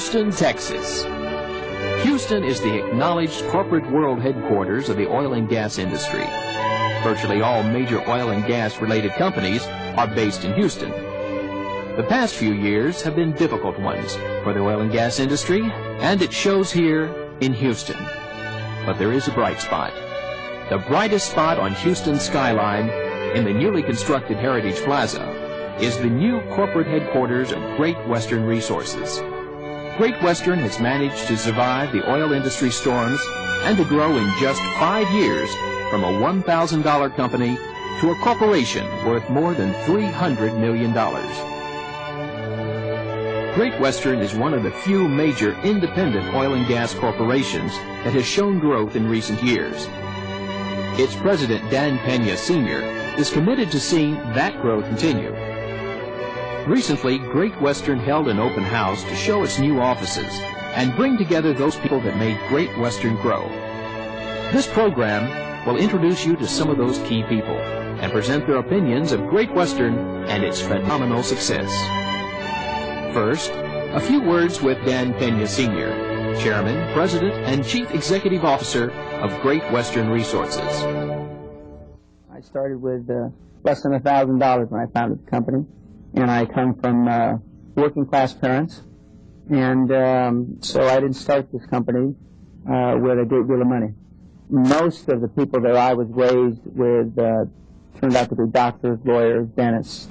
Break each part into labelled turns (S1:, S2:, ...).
S1: Houston, Texas. Houston is the acknowledged corporate world headquarters of the oil and gas industry. Virtually all major oil and gas related companies are based in Houston. The past few years have been difficult ones for the oil and gas industry, and it shows here in Houston. But there is a bright spot. The brightest spot on Houston's skyline in the newly constructed Heritage Plaza is the new corporate headquarters of Great Western Resources. Great Western has managed to survive the oil industry storms and to grow in just 5 years from a $1,000 company to a corporation worth more than $300 million. Great Western is one of the few major independent oil and gas corporations that has shown growth in recent years. Its president, Dan Peña Sr., is committed to seeing that growth continue. Recently, Great Western held an open house to show its new offices and bring together those people that made Great Western grow. This program will introduce you to some of those key people and present their opinions of Great Western and its phenomenal success. First, a few words with Dan Pena Sr., Chairman, President, and Chief Executive Officer of Great Western Resources.
S2: I started with less than $1,000 when I founded the company, and I come from working class parents, and so I didn't start this company with a great deal of money. Most of the people that I was raised with turned out to be doctors, lawyers, dentists,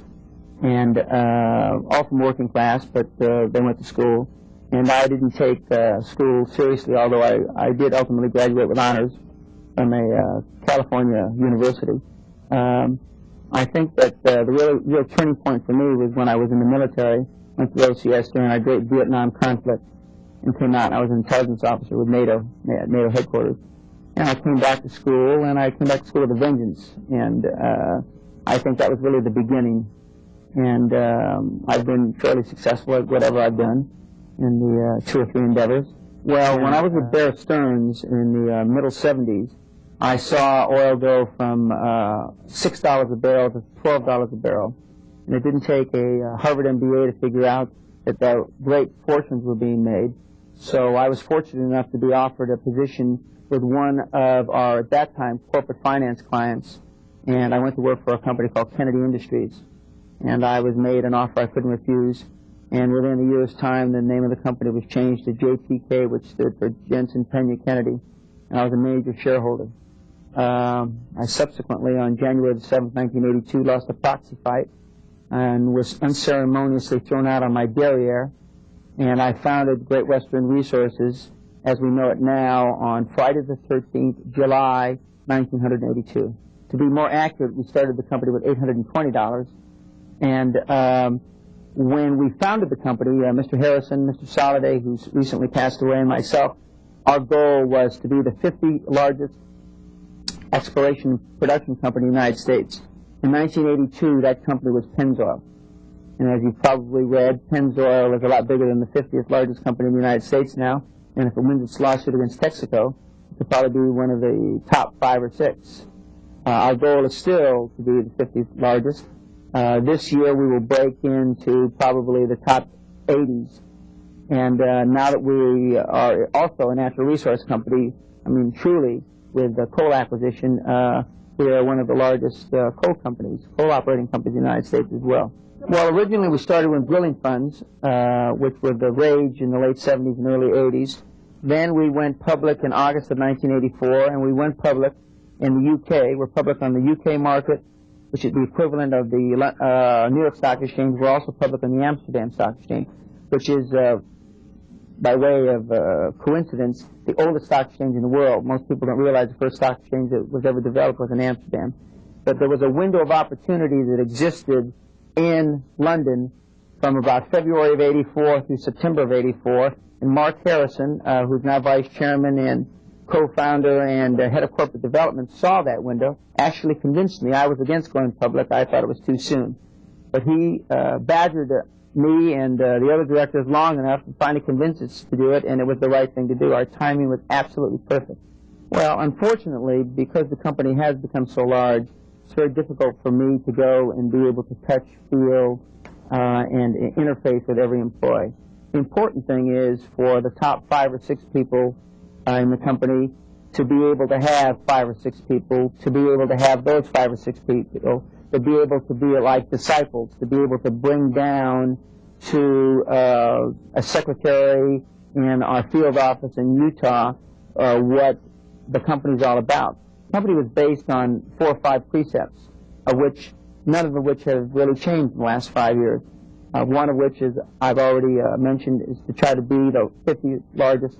S2: and all from working class, but they went to school. And I didn't take school seriously, although I did ultimately graduate with honors from a California university. I think that the real turning point for me was when I was in the military, went to OCS during our great Vietnam conflict, and came out. I was an intelligence officer with NATO headquarters. And I came back to school, and I came back to school with a vengeance. And I think that was really the beginning. And I've been fairly successful at whatever I've done in the 2 or 3 endeavors. Well, when I was with Bear Stearns in the middle 70s, I saw oil go from $6 a barrel to $12 a barrel. And it didn't take a Harvard MBA to figure out that great fortunes were being made. So I was fortunate enough to be offered a position with one of our, at that time, corporate finance clients. And I went to work for a company called Kennedy Industries. And I was made an offer I couldn't refuse. And within a year's time, the name of the company was changed to JPK, which stood for Jensen Peña Kennedy. And I was a major shareholder. I subsequently, on January the 7th, 1982, lost a proxy fight and was unceremoniously thrown out on my derriere. And I founded Great Western Resources, as we know it now, on Friday the 13th, July 1982. To be more accurate, we started the company with $820. And when we founded the company, Mr. Harrison, Mr. Soliday, who's recently passed away, and myself, our goal was to be the 50th largest exploration production company in the United States. In 1982, that company was Pennzoil. And as you've probably read, Pennzoil is a lot bigger than the 50th largest company in the United States now. And if it wins its lawsuit against Texaco, it could probably be one of the top 5 or 6. Our goal is still to be the 50th largest. This year we will break into probably the top 80s. And now that we are also a natural resource company, I mean truly, with the coal acquisition, we are one of the largest coal operating companies in the United States as well. Well, originally we started with drilling funds, which were the rage in the late 70s and early 80s. Then we went public in August of 1984, and we went public in the UK. We're public on the UK market, which is the equivalent of the New York Stock Exchange. We're also public on the Amsterdam Stock Exchange, which is, by way of coincidence, the oldest stock exchange in the world. Most people don't realize the first stock exchange that was ever developed was in Amsterdam. But there was a window of opportunity that existed in London from about February of '84 through September of '84. And Mark Harrison, who's now vice chairman and co-founder and head of corporate development, saw that window, actually convinced me. I was against going public. I thought it was too soon. But he badgered me and the other directors long enough to finally convince us to do it, and it was the right thing to do. Our timing was absolutely perfect. Well, unfortunately, because the company has become so large, it's very difficult for me to go and be able to touch, feel, and interface with every employee. The important thing is for the top 5 or 6 people in the company to be able to have 5 or 6 people, to be able to have those 5 or 6 people, to be able to be like disciples, to be able to bring down to a secretary in our field office in Utah what the company's all about. The company was based on 4 or 5 precepts, of which none of which have really changed in the last 5 years. One of which is, I've already mentioned, is to try to be the 50th largest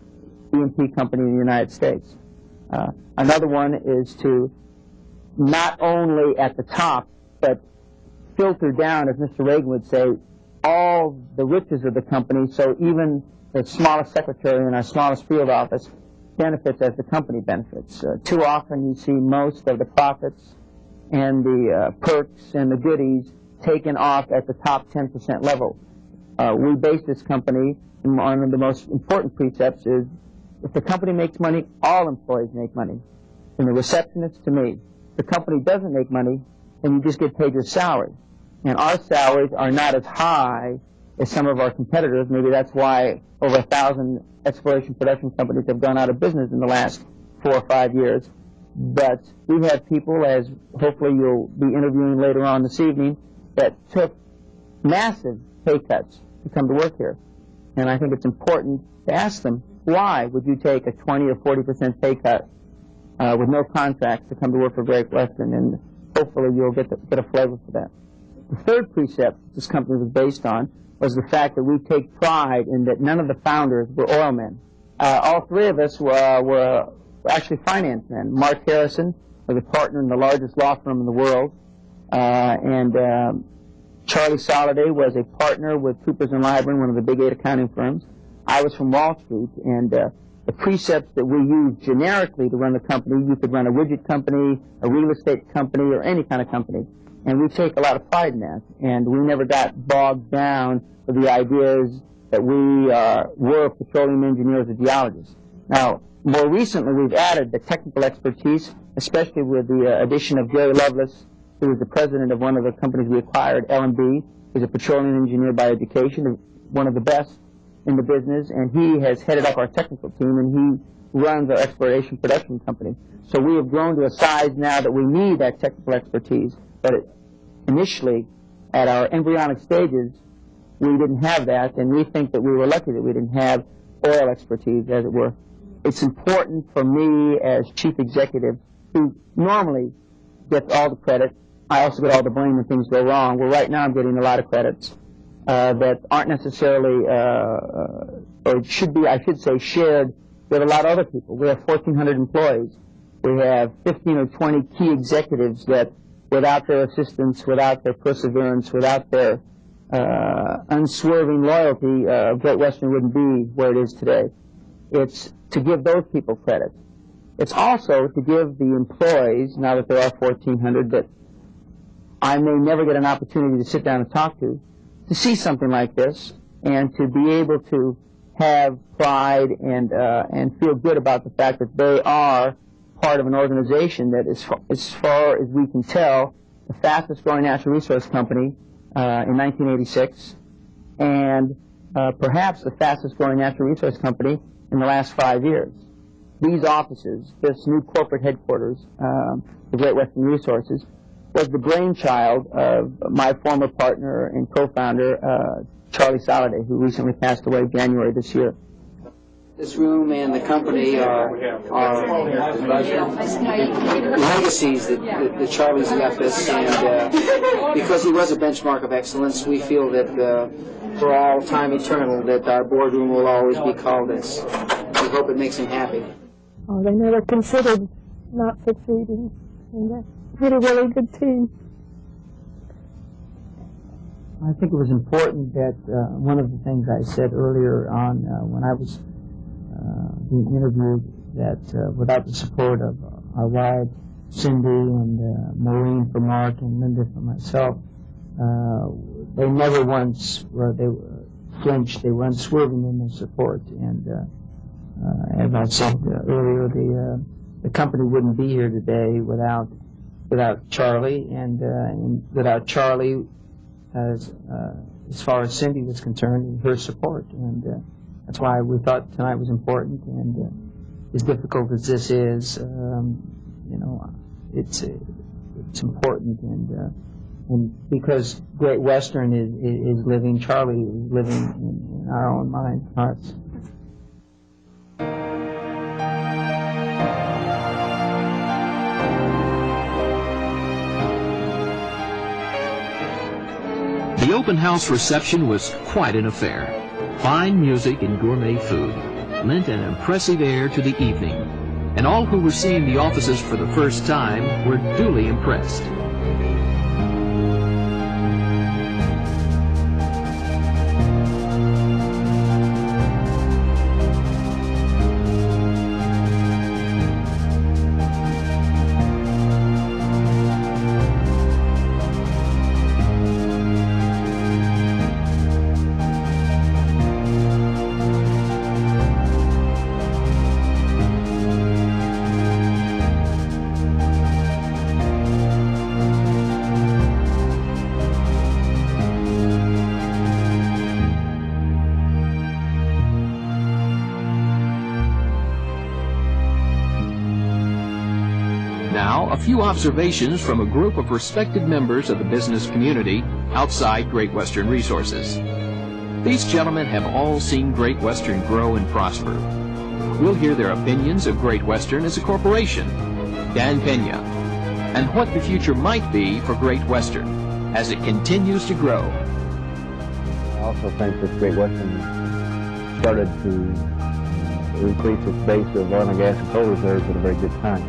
S2: E&P company in the United States. Another one is to not only at the top, but filter down, as Mr. Reagan would say, all the riches of the company, so even the smallest secretary in our smallest field office benefits as the company benefits. Too often you see most of the profits and the perks and the goodies taken off at the top 10% level. We base this company, and one of the most important precepts is, if the company makes money, all employees make money, from the receptionist to me. If the company doesn't make money, then you just get paid your salary. And our salaries are not as high as some of our competitors. Maybe that's why over 1,000 exploration production companies have gone out of business in the last 4 or 5 years. But we have people, as hopefully you'll be interviewing later on this evening, that took massive pay cuts to come to work here. And I think it's important to ask them, why would you take a 20 or 40% pay cut with no contract to come to work for Great Western? And hopefully you'll get a flavor for that. The third precept this company was based on was the fact that we take pride in that none of the founders were oil men. All 3 of us were actually finance men. Mark Harrison was a partner in the largest law firm in the world, and Charlie Soliday was a partner with Coopers & Lybrand, one of the big 8 accounting firms. I was from Wall Street, and the precepts that we use generically to run the company, you could run a widget company, a real estate company, or any kind of company. And we take a lot of pride in that. And we never got bogged down with the ideas that we were petroleum engineers or geologists. Now, more recently, we've added the technical expertise, especially with the addition of Gary Lovelace, who was the president of one of the companies we acquired, L&B. He's a petroleum engineer by education, one of the best in the business, and he has headed up our technical team, and he runs our exploration production company. So we have grown to a size now that we need that technical expertise. But initially, at our embryonic stages, we didn't have that, and we think that we were lucky that we didn't have oil expertise, as it were. It's important for me as chief executive, who normally gets all the credit. I also get all the blame when things go wrong. Well, right now I'm getting a lot of credits that aren't necessarily, or should be, I should say, shared with a lot of other people. We have 1,400 employees. We have 15 or 20 key executives that, without their assistance, without their perseverance, without their unswerving loyalty, Great Western wouldn't be where it is today. It's to give those people credit. It's also to give the employees, now that there are 1,400, that I may never get an opportunity to sit down and talk to see something like this, and to be able to have pride and feel good about the fact that they are part of an organization that is, as far as we can tell, the fastest growing natural resource company in 1986, and perhaps the fastest growing natural resource company in the last 5 years. These offices, this new corporate headquarters, the Great Western Resources, was the brainchild of my former partner and co-founder, Charlie Soliday, who recently passed away January this year. This room and the company are legacies that Charlie's left us, and because he was a benchmark of excellence, we feel that for all time eternal that our boardroom will always be called this. We hope it makes him happy.
S3: Oh, they never considered not succeeding, and we had a really good team.
S2: I think it was important that one of the things I said earlier on when I was being interviewed, that without the support of our wife, Cindy, and Maureen for Mark, and Linda for myself, they never once flinched. They were unswerving in their support. And as I said earlier, the company wouldn't be here today without Charlie, and without Charlie, as far as Cindy was concerned, and her support, and that's why we thought tonight was important. And as difficult as this is, you know, it's important, and because Great Western is living, Charlie is living in our own minds, hearts.
S1: The open house reception was quite an affair. Fine music and gourmet food lent an impressive air to the evening, and all who were seeing the offices for the first time were duly impressed. Now, a few observations from a group of respected members of the business community outside Great Western Resources. These gentlemen have all seen Great Western grow and prosper. We'll hear their opinions of Great Western as a corporation, Dan Pena, and what the future might be for Great Western as it continues to grow.
S4: I also think that Great Western started to increase its base of oil and gas and coal reserves at a very good time,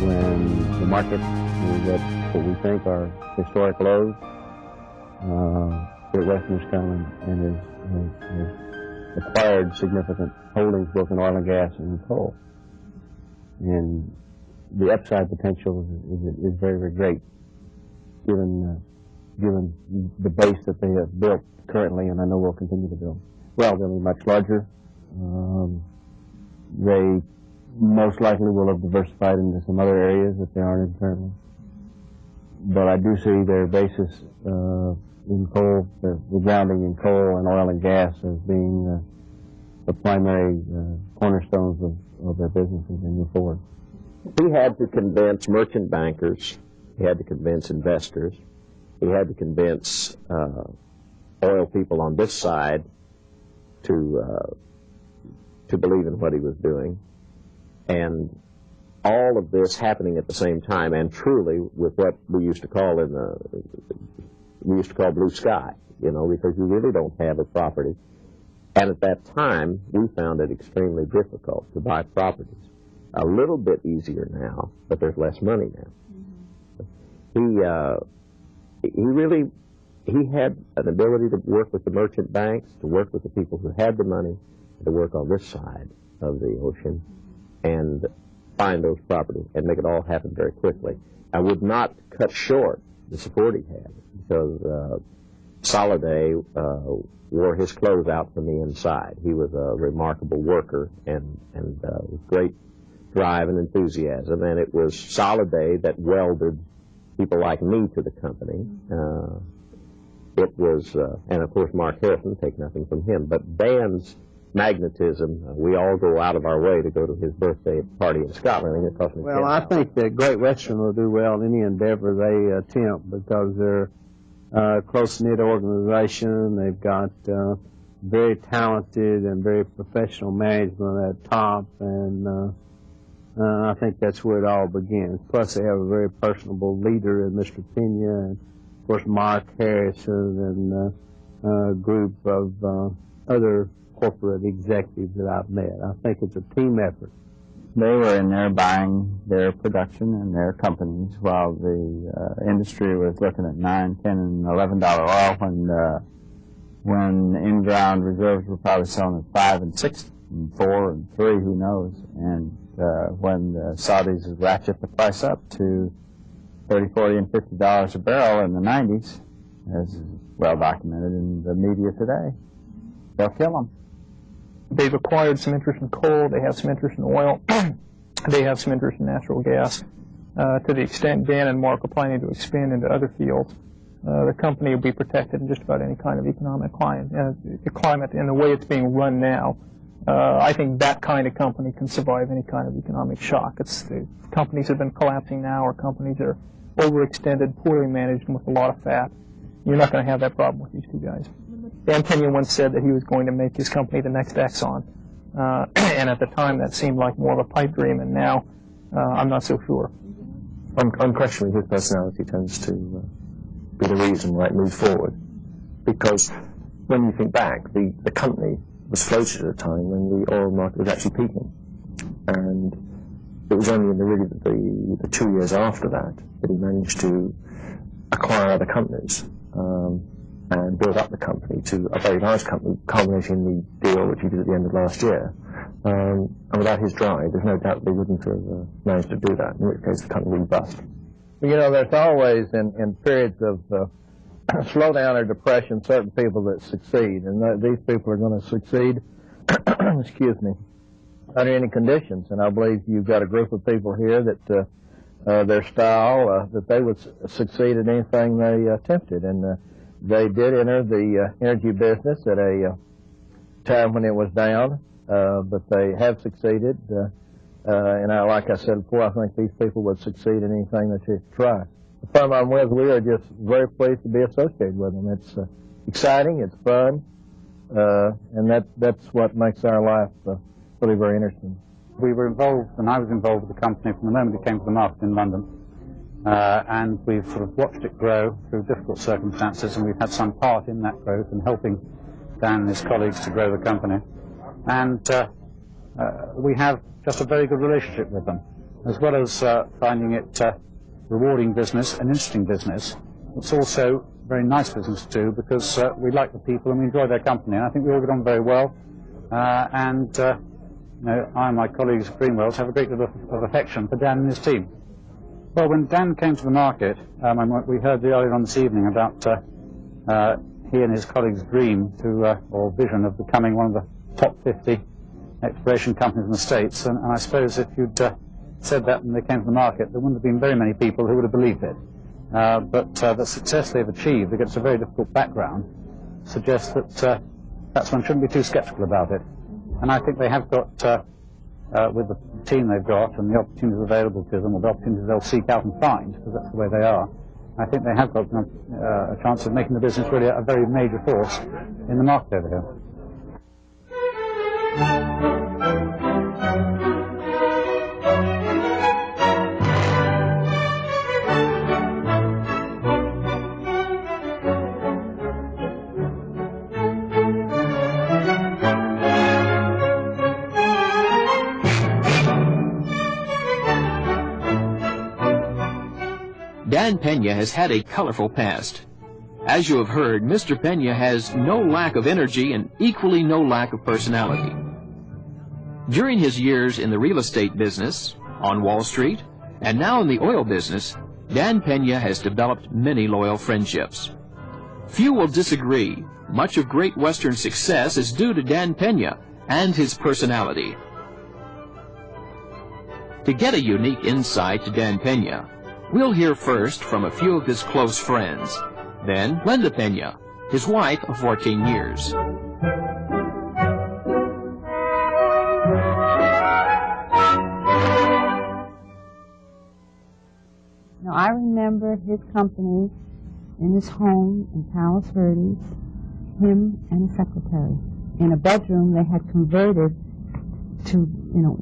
S4: when the market is at what we think are historic lows. Great Western has come and has acquired significant holdings both in oil and gas and in coal. And the upside potential is very, very great, given the base that they have built currently, and I know will continue to build. Well, they'll be much larger. They most likely will have diversified into some other areas that they aren't in currently. But I do see their basis in coal, the grounding in coal and oil and gas as being the primary cornerstones of their business as they move forward.
S5: He had to convince merchant bankers, he had to convince investors, he had to convince oil people on this side to believe in what he was doing. And all of this happening at the same time, and truly with what we used to call blue sky, you know, because you really don't have a property. And at that time, we found it extremely difficult to buy properties. A little bit easier now, but there's less money now. Mm-hmm. He had an ability to work with the merchant banks, to work with the people who had the money, to work on this side of the ocean, and find those properties and make it all happen very quickly. I would not cut short the support he had, because Soliday wore his clothes out from the inside. He was a remarkable worker and with great drive and enthusiasm, and it was Soliday that welded people like me to the company. It was, and of course Mark Harrison, take nothing from him, but Dan's magnetism, we all go out of our way to go to his birthday party in Scotland. And it cost me
S4: well, I think that Great Western will do well in any endeavor they attempt, because they're a close-knit organization. They've got very talented and very professional management at top, and I think that's where it all begins. Plus, they have a very personable leader in Mr. Peña, and of course Mark Harrison, and a group of other corporate executives that I've met. I think it's a team effort.
S2: They were in there buying their production and their companies while the industry was looking at $9, $10, and $11 oil, when in-ground reserves were probably selling at 5 and 6 and 4 and 3, who knows. And when the Saudis ratchet the price up to $30, $40, and $50 a barrel in the 90s, as is well documented in the media today, they'll kill them.
S6: They've acquired some interest in coal, they have some interest in oil, they have some interest in natural gas. To the extent Dan and Mark are planning to expand into other fields, the company will be protected in just about any kind of economic climate. The climate and the way it's being run now, I think that kind of company can survive any kind of economic shock. The companies that have been collapsing now are companies that are overextended, poorly managed, and with a lot of fat. You're not going to have that problem with these two guys. Dan Pena once said that he was going to make his company the next Exxon. And at the time, that seemed like more of a pipe dream, and now I'm not so sure.
S7: Unquestionably, his personality tends to be the reason why it moves forward. Because when you think back, the company was floated at a time when the oil market was actually peaking. And it was only in the 2 years after that he managed to acquire other companies and build up the company to a very large company, culminating in the deal which he did at the end of last year. And without his drive, there's no doubt they wouldn't have managed to do that, in which case the company would bust.
S4: You know, there's always, in periods of slowdown or depression, certain people that succeed, and these people are going to succeed, excuse me, under any conditions. And I believe you've got a group of people here that their style, that they would succeed in anything they attempted. And they did enter the energy business at a time when it was down, but they have succeeded. And like I said before, I think these people would succeed in anything that you try. The firm I'm with, we are just very pleased to be associated with them. It's exciting, it's fun, and that's what makes our life really very interesting.
S8: We were involved, and I was involved with the company from the moment it came to the market in London, and we've sort of watched it grow through difficult circumstances, and we've had some part in that growth and helping Dan and his colleagues to grow the company. And we have just a very good relationship with them, as well as finding it rewarding business and interesting business. It's also very nice business to do because we like the people and we enjoy their company, and I think we all get on very well. You know, I and my colleagues at Greenwells have a great deal of affection for Dan and his team. Well, when Dan came to the market, we heard earlier on this evening about he and his colleagues' dream or vision of becoming one of the top 50 exploration companies in the States, and I suppose if you'd said that when they came to the market, there wouldn't have been very many people who would have believed it. But the success they've achieved against a very difficult background suggests that perhaps one shouldn't be too skeptical about it. And I think they have got, with the team they've got and the opportunities available to them, or the opportunities they'll seek out and find, because that's the way they are, I think they have got a chance of making the business really a very major force in the market over here.
S1: Dan Pena has had a colorful past. As you have heard, Mr. Pena has no lack of energy and equally no lack of personality. During his years in the real estate business, on Wall Street, and now in the oil business, Dan Pena has developed many loyal friendships. Few will disagree. Much of Great Western success is due to Dan Pena and his personality. To get a unique insight to Dan Pena, we'll hear first from a few of his close friends, then Linda Pena, his wife of 14 years.
S9: Now, I remember his company in his home in Palos Verdes, him and his secretary. In a bedroom they had converted to,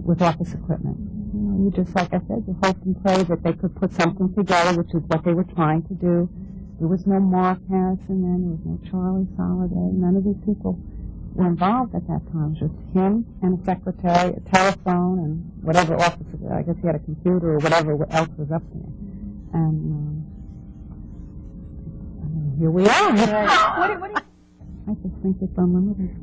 S9: with office equipment. You just, like I said, you hope and pray that they could put something together, which is what they were trying to do. There was no Mark Harrison then, there was no Charlie Soliday. None of these people were involved at that time. Just him and a secretary, a telephone, and whatever office, I guess he had a computer or whatever else was up there. And here we are. I just think it's unlimited.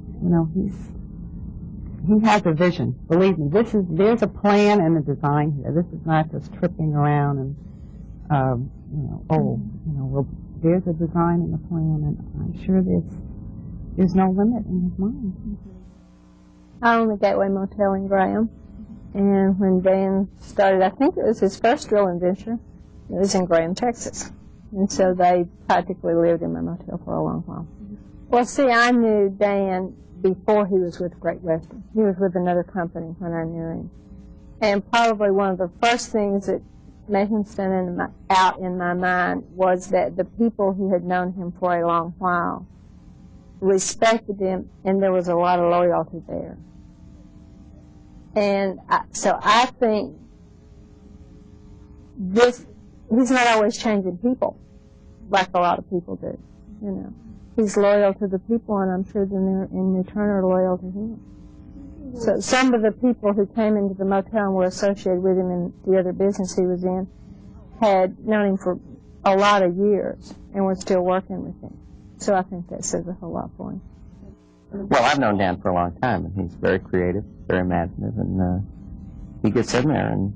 S9: He has a vision. Believe me, there's a plan and a design here. This is not just tripping around and, there's a design and a plan, and I'm sure there's no limit in his mind.
S3: I own the Gateway Motel in Graham, and when Dan started, I think it was his first drilling venture. It was in Graham, Texas. And so they practically lived in my motel for a long while. Well, see, I knew Dan before he was with Great Western. He was with another company when I knew him. And probably one of the first things that made him stand out in my mind was that the people who had known him for a long while respected him, and there was a lot of loyalty there. And so I think he's not always changing people like a lot of people do, you know. He's loyal to the people, and I'm sure they're in return are loyal to him. So some of the people who came into the motel and were associated with him in the other business he was in had known him for a lot of years and were still working with him. So I think that says a whole lot for him.
S10: Well, I've known Dan for a long time, and he's very creative, very imaginative, and he gets in there and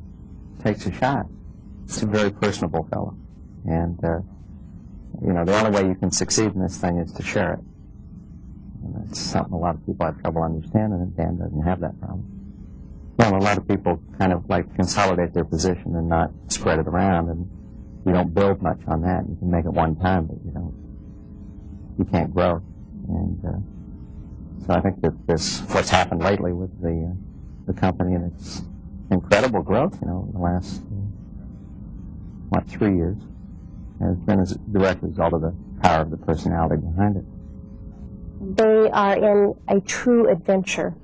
S10: takes a shot. He's a very personable fellow. And, you know, the only way you can succeed in this thing is to share it. And that's something a lot of people have trouble understanding, and Dan doesn't have that problem. Well, a lot of people kind of like consolidate their position and not spread it around, and you don't build much on that. You can make it one time, but you can't grow. And so I think that what's happened lately with the company and its incredible growth, you know, in the last 3 years, has been as a direct result of the power of the personality behind it.
S11: They are in a true adventure,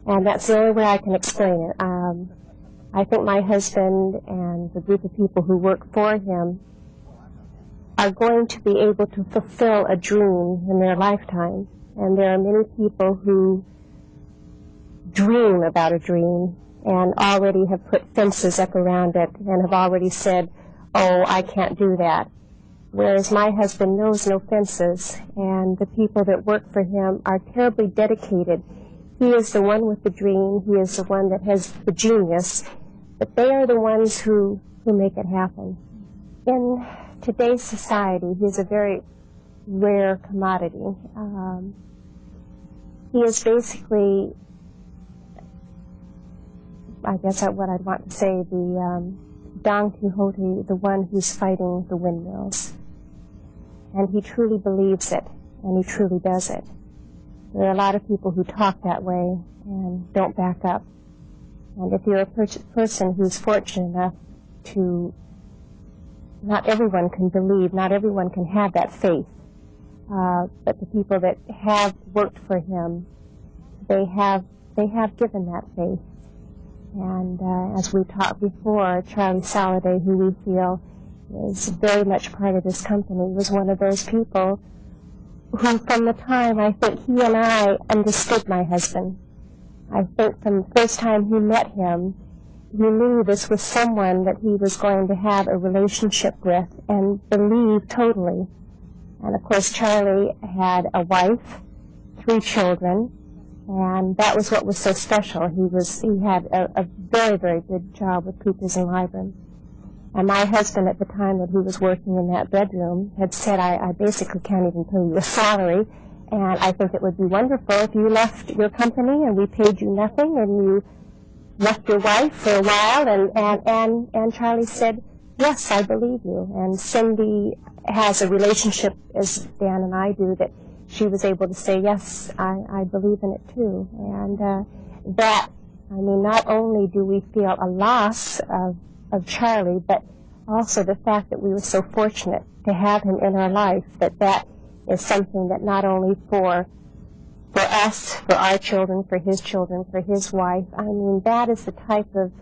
S11: and that's the only way I can explain it. I think my husband and the group of people who work for him are going to be able to fulfill a dream in their lifetime, and there are many people who dream about a dream and already have put fences up around it and have already said, oh, I can't do that. Whereas my husband knows no fences, and the people that work for him are terribly dedicated. He is the one with the dream. He is the one that has the genius. But they are the ones who make it happen. In today's society, he is a very rare commodity. He is basically, I guess what I'd want to say, the Don Quixote, the one who's fighting the windmills. And he truly believes it, and he truly does it. There are a lot of people who talk that way and don't back up. And if you're a person who's fortunate enough to, not everyone can believe, not everyone can have that faith, but the people that have worked for him, they have given that faith. And as we talked before, Charlie Saladay, who we feel is very much part of this company, was one of those people who, from the time I think he and I understood my husband, I think from the first time he met him, he knew this was someone that he was going to have a relationship with and believed totally. And of course, Charlie had a wife, 3 children, and that was what was so special. He had a very, very good job with Coopers and Lybrand. And my husband, at the time that he was working in that bedroom, had said, I basically can't even pay you a salary, and I think it would be wonderful if you left your company and we paid you nothing, and you left your wife for a while. And Charlie said, yes, I believe you. And Cindy has a relationship, as Dan and I do, that she was able to say, yes, I believe in it too. And not only do we feel a loss of Charlie, but also the fact that we were so fortunate to have him in our life, that is something that not only for us, for our children, for his wife, that is the type of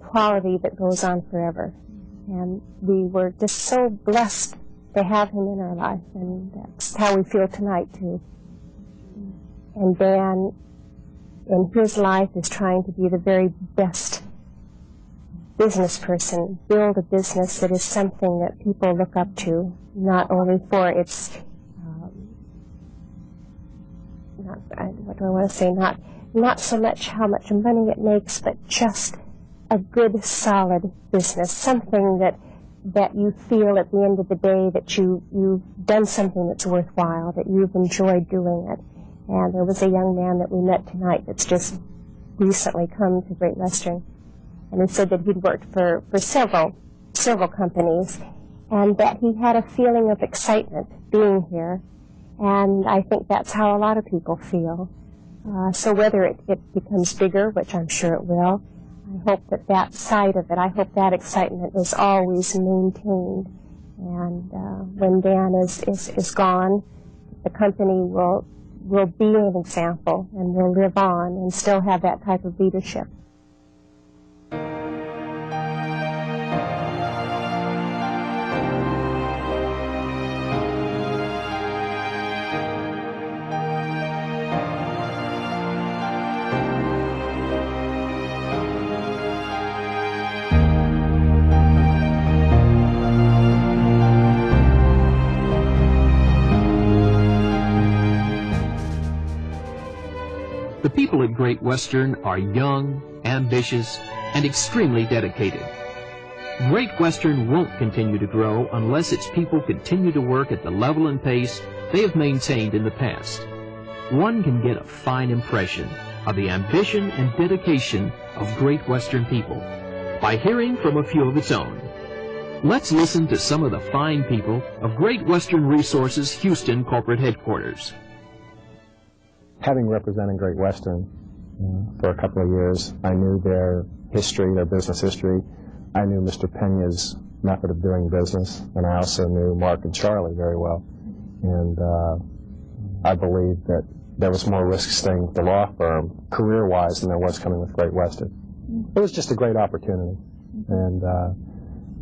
S11: quality that goes on forever. And we were just so blessed to have him in our life, and that's how we feel tonight, too. And Dan, in his life, is trying to be the very best business person, build a business that is something that people look up to, not only for its, not so much how much money it makes, but just a good, solid business, something that you feel at the end of the day that you've done something that's worthwhile, that you've enjoyed doing it. And there was a young man that we met tonight that's just recently come to Great Western, and he said that he'd worked for several companies, and that he had a feeling of excitement being here. And I think that's how a lot of people feel. So whether it becomes bigger, which I'm sure it will, I hope that that side of it, I hope that excitement is always maintained. And when Dan is gone, the company will be an example and will live on and still have that type of leadership.
S1: The people at Great Western are young, ambitious, and extremely dedicated. Great Western won't continue to grow unless its people continue to work at the level and pace they have maintained in the past. One can get a fine impression of the ambition and dedication of Great Western people by hearing from a few of its own. Let's listen to some of the fine people of Great Western Resources Houston corporate headquarters.
S7: Having represented Great Western for a couple of years, I knew their history, their business history. I knew Mr. Peña's method of doing business, and I also knew Mark and Charlie very well. And I believed that there was more risk staying with the law firm, career-wise, than there was coming with Great Western. It was just a great opportunity. And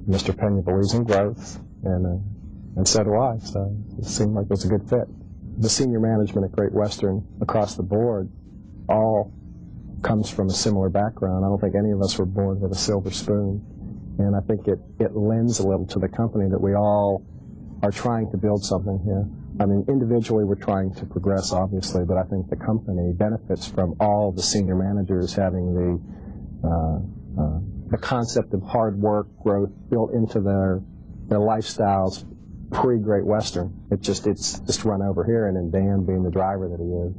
S7: Mr. Peña believes in growth, and so do I. So it seemed like it was a good fit. The senior management at Great Western across the board all comes from a similar background. I don't think any of us were born with a silver spoon. And I think it lends a little to the company that we all are trying to build something here. I mean, individually we're trying to progress, obviously, but I think the company benefits from all the senior managers having the concept of hard work, growth built into their lifestyles pre-Great Western. It's just run over here, and then Dan being the driver that he is,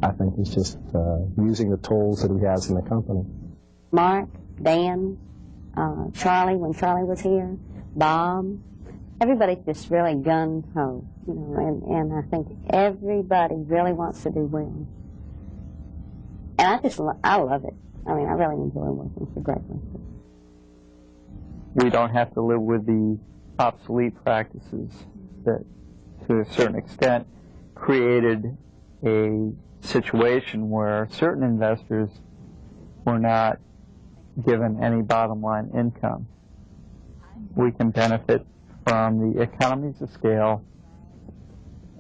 S7: I think he's just using the tools that he has in the company.
S12: Mark, Dan, Charlie, when Charlie was here, Bob, everybody's just really gun-ho, you know, and I think everybody really wants to do well. And I love it. I mean, I really enjoy working for Great Western.
S6: We don't have to live with the obsolete practices that, to a certain extent, created a situation where certain investors were not given any bottom line income. We can benefit from the economies of scale,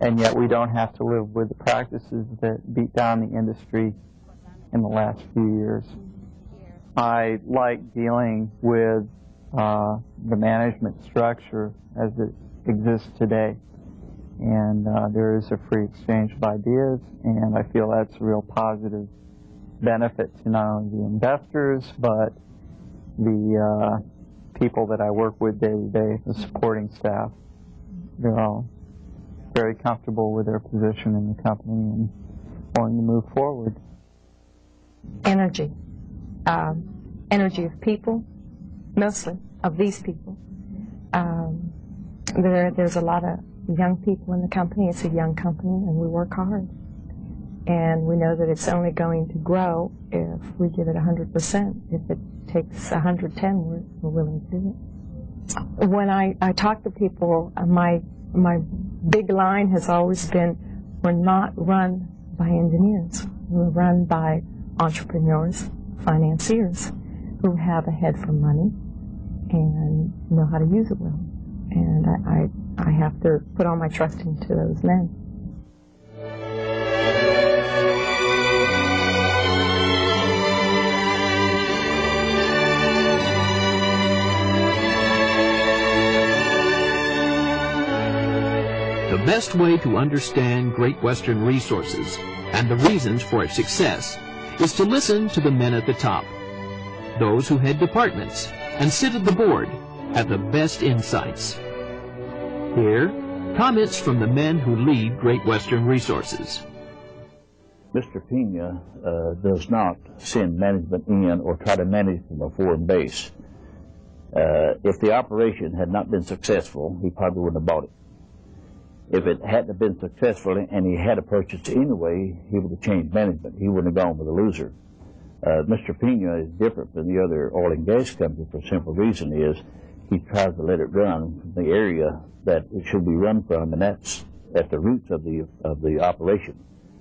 S6: and yet we don't have to live with the practices that beat down the industry in the last few years. I like dealing with the management structure as it exists today. And there is a free exchange of ideas, and I feel that's a real positive benefit to not only the investors, but the people that I work with day to day, the supporting staff. They're all very comfortable with their position in the company and wanting to move forward.
S13: Energy. Energy of people, mostly of these people. There's a lot of young people in the company. It's a young company, and we work hard. And we know that it's only going to grow if we give it 100%. If it takes 110, we're willing to do it. When I talk to people, my big line has always been, we're not run by engineers. We're run by entrepreneurs, financiers, who have a head for money and know how to use it well. And I have to put all my trust into those men.
S1: The best way to understand Great Western Resources and the reasons for its success is to listen to the men at the top. Those who head departments and sit at the board have the best insights. Here, comments from the men who lead Great Western Resources.
S14: Mr. Pena does not send management in or try to manage from a foreign base. If the operation had not been successful, he probably wouldn't have bought it. If it hadn't been successful and he had to purchase anyway, he would have changed management. He wouldn't have gone with a loser. Mr. Pena is different than the other oil and gas companies for a simple reason is he tries to let it run from the area that it should be run from, and that's at the roots of the operation,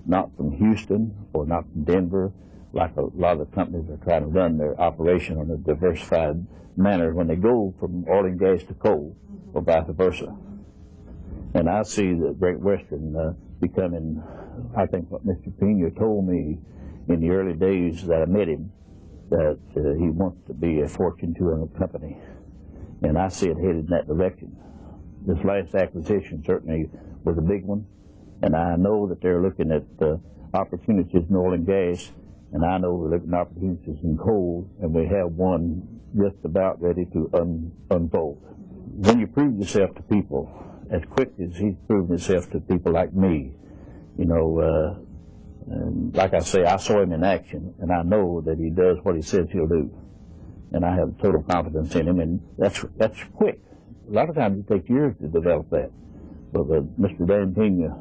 S14: not from Houston or not from Denver, like a lot of the companies are trying to run their operation in a diversified manner when they go from oil and gas to coal or vice versa. And I see the Great Western becoming, I think what Mr. Pena told me in the early days that I met him, that he wants to be a Fortune 200 company. And I see it headed in that direction. This last acquisition certainly was a big one, and I know that they're looking at opportunities in oil and gas, and I know they're looking at opportunities in coal, and we have one just about ready to unfold. When you prove yourself to people, as quick as he's proven himself to people like me, you know, and like I say, I saw him in action, and I know that he does what he says he'll do. And I have total confidence in him, and that's quick. A lot of times it takes years to develop that. But Mr. Dan Peña,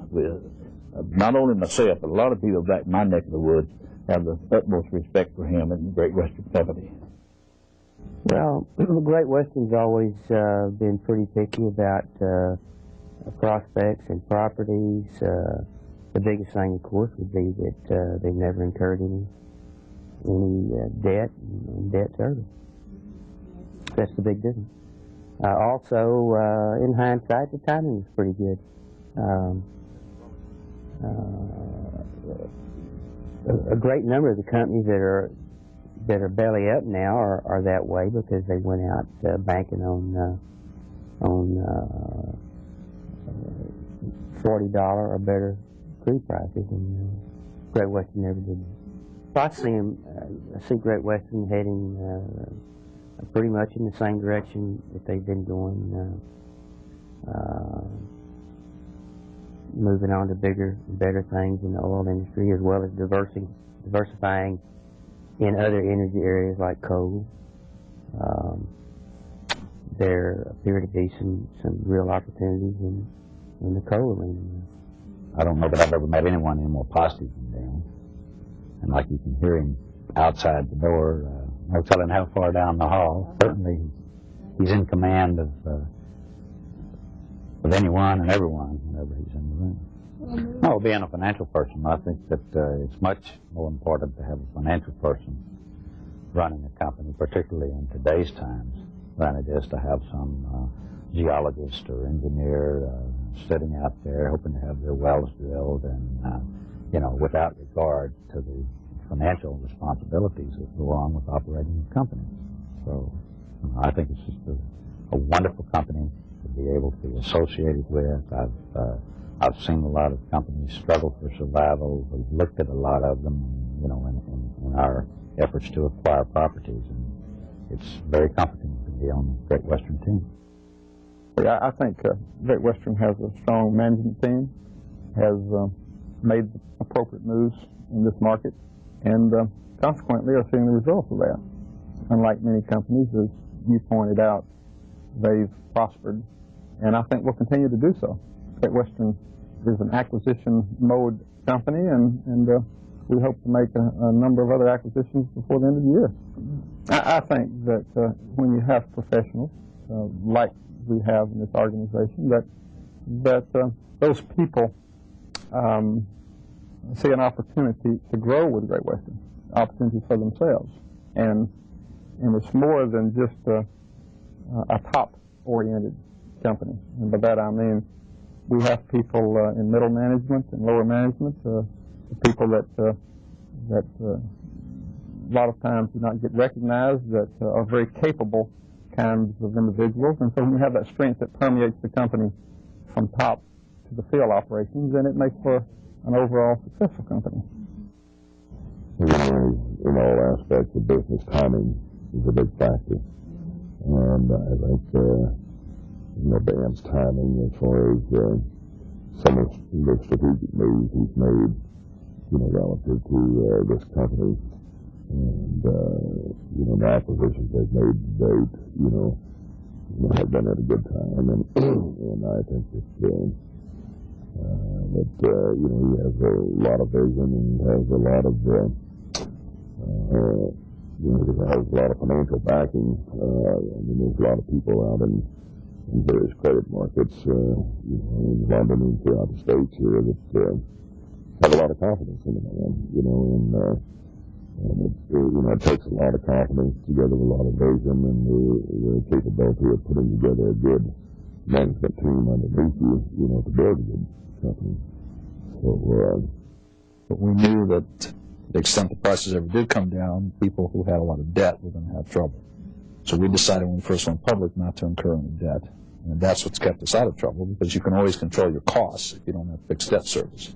S14: not only myself, but a lot of people back in my neck of the woods have the utmost respect for him and the Great Western Company.
S2: Well, Great Western's always been pretty picky about prospects and properties. The biggest thing, of course, would be that they've never incurred any debt and debt service. That's the big difference. Also, in hindsight, the timing was pretty good. A great number of the companies that are belly up now are that way because they went out banking on $40 or better crude prices, and Great Western never did. So I see Great Western heading pretty much in the same direction that they've been going, moving on to bigger and better things in the oil industry, as well as diversifying in other energy areas like coal. There appear to be some real opportunities in the coal arena.
S15: I don't know that I've ever met anyone any more positive than Dan. And like you can hear him outside the door, no telling how far down the hall. Certainly he's in command of anyone and everyone whenever he's in the room. No, being a financial person, I think that it's much more important to have a financial person running a company, particularly in today's times, than it is to have some geologist or engineer sitting out there hoping to have their wells drilled and, you know, without regard to the financial responsibilities that go along with operating a company. So I think it's just a wonderful company to be able to be associated with. I've seen a lot of companies struggle for survival. We've looked at a lot of them, you know, in our efforts to acquire properties, and it's very comforting to be on the Great Western team.
S6: I think Great Western has a strong management team, has made appropriate moves in this market, and consequently are seeing the results of that. Unlike many companies, as you pointed out, they've prospered, and I think will continue to do so. Great Western is an acquisition mode company, and we hope to make a number of other acquisitions before the end of the year. I think that when you have professionals like we have in this organization, that those people see an opportunity to grow with Great Western, opportunities for themselves, and it's more than just a top-oriented company. And by that I mean we have people in middle management and lower management, people that a lot of times do not get recognized, that are very capable kinds of individuals. And so when you have that strength that permeates the company from top to the field operations, then it makes for an overall successful company.
S16: In all aspects of business, timing is a big factor. And I think, Dan's timing as far as some of the strategic moves he's made, relative to this company, And, the acquisitions they've made to date, have been at a good time. And, and I think that, he has a lot of vision and he has a lot of, he has a lot of financial backing. There's a lot of people out in various credit markets, in London and throughout the States here that have a lot of confidence in the man, and it takes a lot of confidence together with a lot of vision and the capability of putting together a good management team underneath you, to build a good company. So,
S17: but we knew that to the extent the prices ever did come down, people who had a lot of debt were going to have trouble. So we decided when we first went public not to incur any debt. And that's what's kept us out of trouble, because you can always control your costs if you don't have fixed debt service.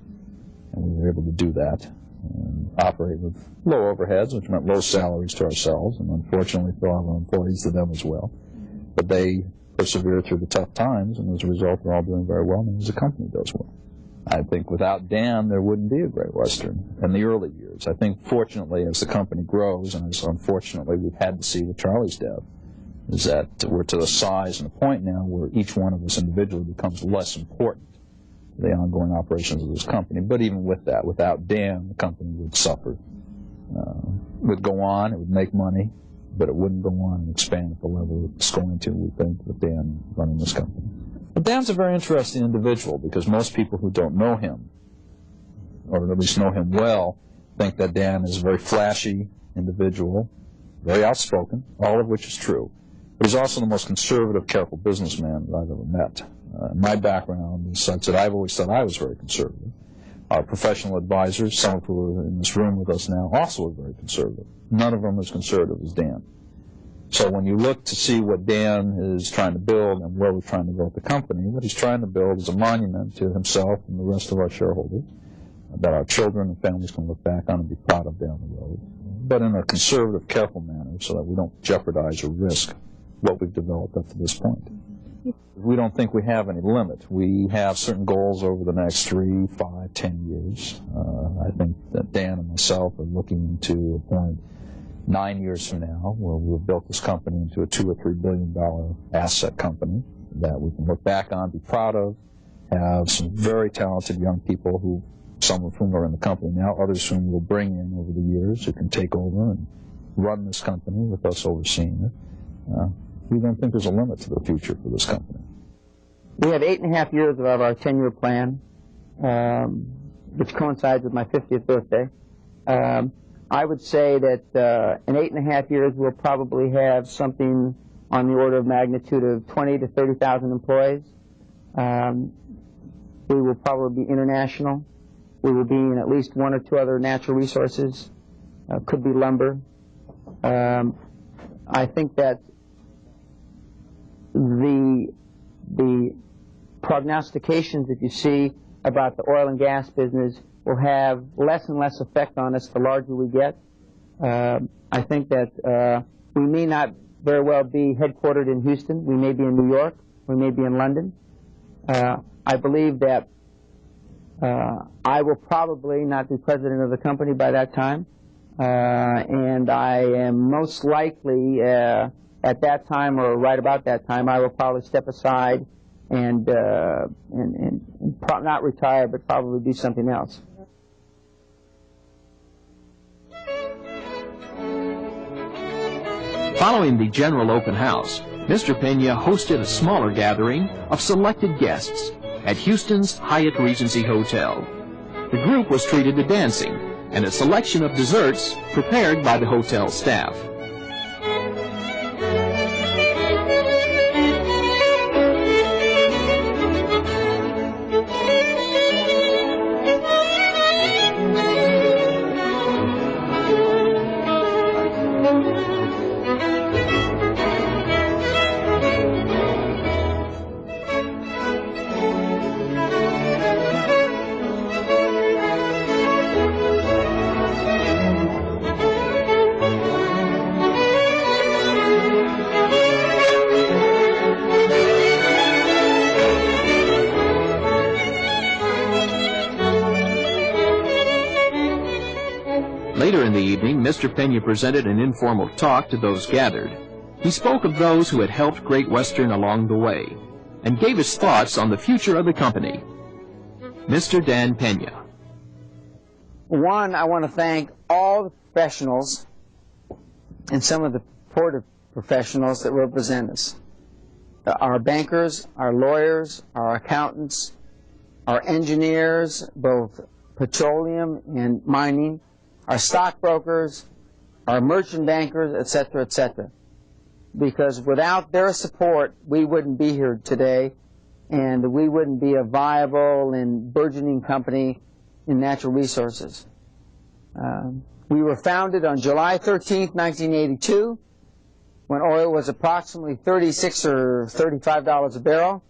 S17: And we were able to do that and operate with low overheads, which meant low salaries to ourselves, and unfortunately for all of our employees, to them as well. But they persevered through the tough times, and as a result, they're all doing very well, and as a company does well. I think without Dan, there wouldn't be a Great Western in the early years. I think, fortunately, as the company grows, and as unfortunately we've had to see with Charlie's death, is that we're to the size and the point now where each one of us individually becomes less important to the ongoing operations of this company. But even with that, without Dan, the company would suffer. It would go on, it would make money, but it wouldn't go on and expand at the level it's going to, we think, with Dan running this company. But Dan's a very interesting individual, because most people who don't know him, or at least know him well, think that Dan is a very flashy individual, very outspoken, all of which is true. But he's also the most conservative, careful businessman that I've ever met. My background is such that I've always thought I was very conservative. Our professional advisors, some of who are in this room with us now, also are very conservative. None of them as conservative as Dan. So when you look to see what Dan is trying to build and where we're trying to go with the company, what he's trying to build is a monument to himself and the rest of our shareholders that our children and families can look back on and be proud of down the road, but in a conservative, careful manner so that we don't jeopardize or risk what we've developed up to this point. We don't think we have any limit. We have certain goals over the next 3, 5, 10 years. I think that Dan and myself are looking to a point 9 years from now where we've built this company into a $2 or $3 billion asset company that we can look back on, be proud of, have some very talented young people who, some of whom are in the company now, others whom we'll bring in over the years who can take over and run this company with us overseeing it. We don't think there's a limit to the future for this company.
S2: We have 8.5 years of our 10-year plan, which coincides with my 50th birthday. I would say that in 8.5 years we'll probably have something on the order of magnitude of 20 to 30,000 employees. We will probably be international. We will be in at least 1 or 2 other natural resources. Could be lumber. I think that the prognostications that you see about the oil and gas business will have less and less effect on us the larger we get. I think that we may not very well be headquartered in Houston. We may be in New York. We may be in London. I believe that I will probably not be president of the company by that time. And I am most likely at that time, or right about that time, I will probably step aside and not retire, but probably do something else.
S1: Following the general open house, Mr. Pena hosted a smaller gathering of selected guests at Houston's Hyatt Regency Hotel. The group was treated to dancing and a selection of desserts prepared by the hotel staff. Later in the evening, Mr. Peña presented an informal talk to those gathered. He spoke of those who had helped Great Western along the way, and gave his thoughts on the future of the company. Mr. Dan Peña.
S2: One, I want to thank all the professionals and some of the supportive professionals that represent us. Our bankers, our lawyers, our accountants, our engineers, both petroleum and mining, our stockbrokers, our merchant bankers, etc., etc. Because without their support, we wouldn't be here today, and we wouldn't be a viable and burgeoning company in natural resources. We were founded on July 13th, 1982, when oil was approximately $36 or $35 a barrel,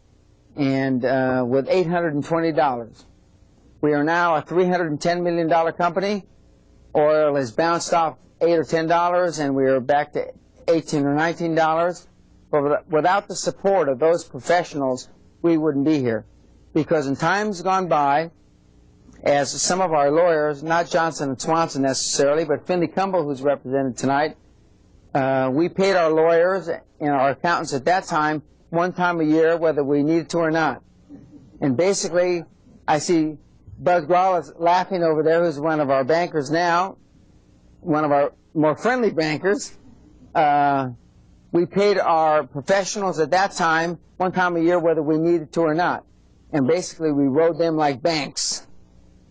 S2: and with $820. We are now a $310 million company. Oil has bounced off $8 or $10, and we are back to $18 or $19. But without the support of those professionals, we wouldn't be here. Because in times gone by, as some of our lawyers, not Johnson & Swanson necessarily, but Finley Cumble, who's represented tonight, we paid our lawyers and our accountants at that time one time a year, whether we needed to or not. And basically, I see Buzz Grawl laughing over there, who's one of our bankers now, one of our more friendly bankers. We paid our professionals at that time one time a year, whether we needed to or not. And basically, we rode them like banks.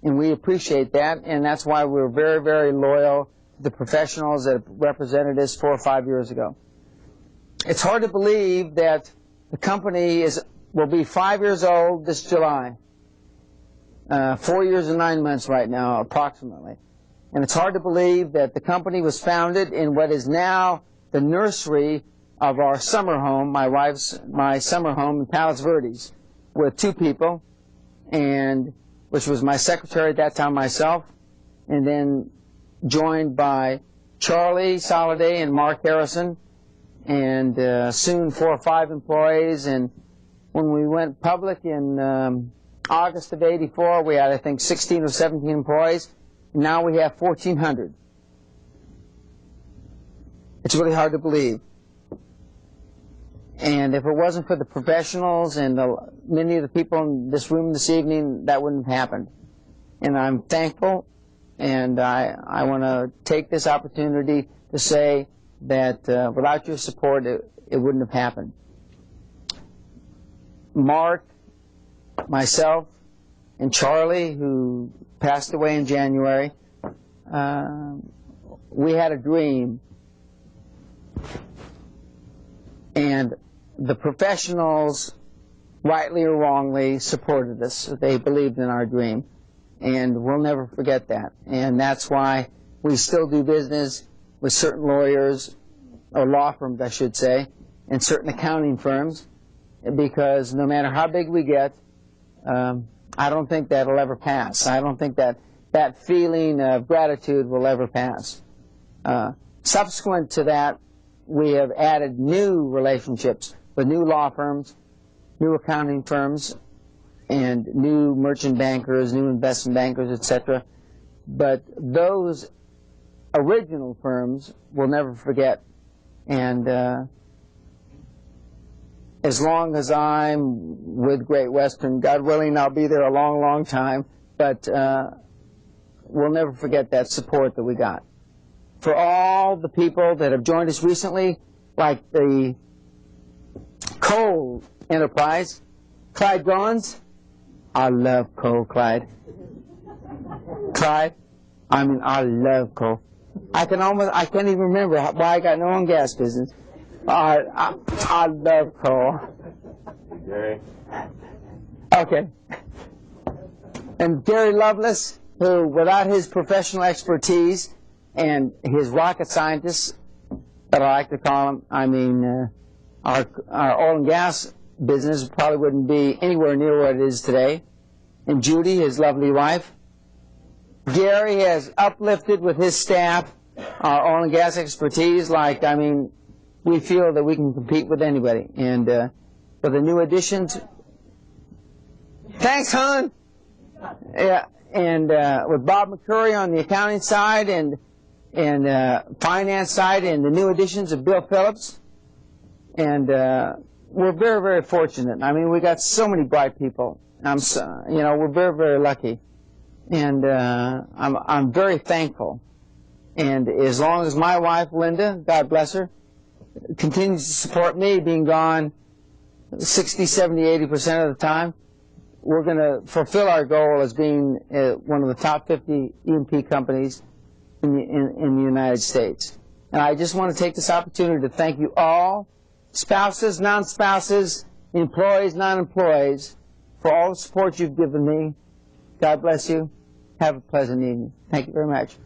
S2: And we appreciate that, and that's why we're very, very loyal to the professionals that represented us 4 or 5 years ago. It's hard to believe that the company will be 5 years old this July. 4 years and 9 months right now, approximately. And it's hard to believe that the company was founded in what is now the nursery of our summer home, my summer home in Palos Verdes, with 2 people, and which was my secretary at that time, myself, and then joined by Charlie Soliday and Mark Harrison, and soon 4 or 5 employees. And when we went public in August of '84, we had, I think, 16 or 17 employees. Now we have 1,400. It's really hard to believe. And if it wasn't for the professionals and many of the people in this room this evening, that wouldn't have happened. And I'm thankful, and I want to take this opportunity to say that without your support, it wouldn't have happened. Mark, myself, and Charlie, who passed away in January, we had a dream. And the professionals, rightly or wrongly, supported us. They believed in our dream. And we'll never forget that. And that's why we still do business with certain lawyers, or law firms, I should say, and certain accounting firms, because no matter how big we get, I don't think that'll ever pass. I don't think that feeling of gratitude will ever pass. Subsequent to that, we have added new relationships with new law firms, new accounting firms, and new merchant bankers, new investment bankers, etc. But those original firms we'll never forget. And as long as I'm with Great Western, God willing, I'll be there a long, long time, but we'll never forget that support that we got. For all the people that have joined us recently, like the coal enterprise, Clyde Goins. I love coal, Clyde. Clyde, I love coal. I can't even remember why I got in the oil and gas business. I love coal. Gary. Okay. And Gary Lovelace, who, without his professional expertise and his rocket scientists, that I like to call him, our oil and gas business probably wouldn't be anywhere near what it is today. And Judy, his lovely wife. Gary has uplifted with his staff our oil and gas expertise we feel that we can compete with anybody. And for the new additions, thanks, hon. Yeah, with Bob McCurry on the accounting side and finance side, and the new additions of Bill Phillips. And we're very, very fortunate. I mean, we got so many bright people. We're very, very lucky. And I'm very thankful. And as long as my wife, Linda, God bless her, continues to support me, being gone 60, 70, 80% of the time, we're going to fulfill our goal as being one of the top 50 E&P companies in the United States. And I just want to take this opportunity to thank you all, spouses, non-spouses, employees, non-employees, for all the support you've given me. God bless you. Have a pleasant evening. Thank you very much.